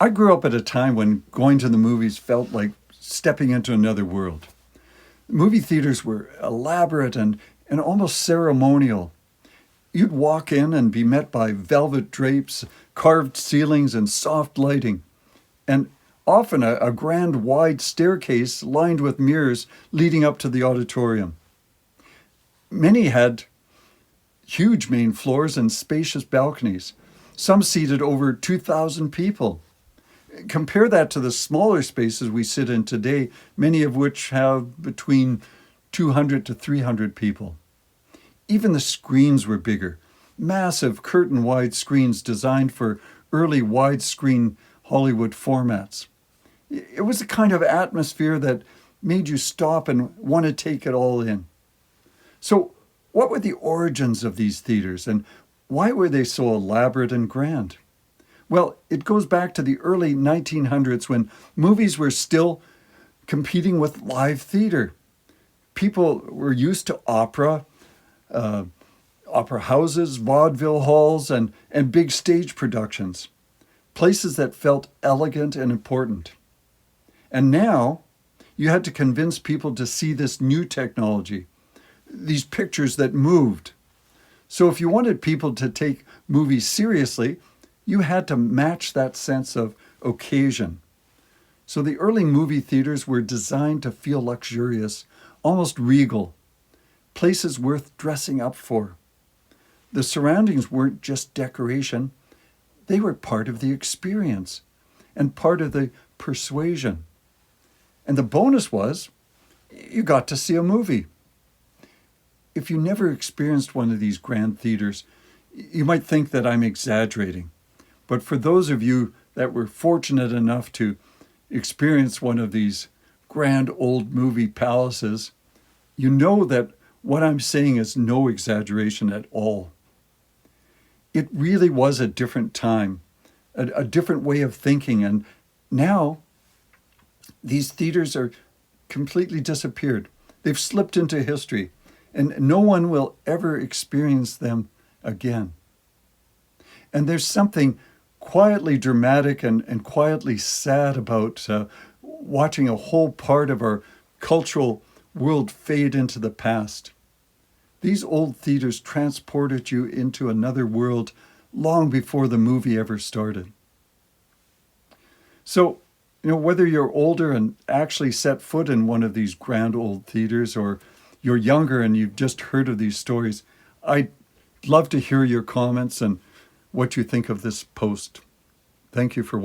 I grew up at a time when going to the movies felt like stepping into another world. Movie theaters were elaborate and almost ceremonial. You'd walk in and be met by velvet drapes, carved ceilings, and soft lighting, and often a grand wide staircase lined with mirrors leading up to the auditorium. Many had huge main floors and spacious balconies, some seated over 2,000 people. Compare that to the smaller spaces we sit in today, many of which have between 200 to 300 people. Even the screens were bigger, massive curtain-wide screens designed for early widescreen Hollywood formats. It was a kind of atmosphere that made you stop and want to take it all in. So, what were the origins of these theaters and why were they so elaborate and grand? Well, it goes back to the early 1900s when movies were still competing with live theater. People were used to opera houses, vaudeville halls, and big stage productions, places that felt elegant and important. And now, you had to convince people to see this new technology, these pictures that moved. So if you wanted people to take movies seriously, you had to match that sense of occasion. So the early movie theaters were designed to feel luxurious, almost regal, places worth dressing up for. The surroundings weren't just decoration, they were part of the experience and part of the persuasion. And the bonus was, you got to see a movie. If you never experienced one of these grand theaters, you might think that I'm exaggerating. But for those of you that were fortunate enough to experience one of these grand old movie palaces, you know that what I'm saying is no exaggeration at all. It really was a different time, a different way of thinking, and now these theaters are completely disappeared. They've slipped into history, and no one will ever experience them again. And there's something quietly dramatic and quietly sad about watching a whole part of our cultural world fade into the past. These old theaters transported you into another world long before the movie ever started. So, whether you're older and actually set foot in one of these grand old theaters, or you're younger and you've just heard of these stories, I'd love to hear your comments and what you think of this post. Thank you for watching.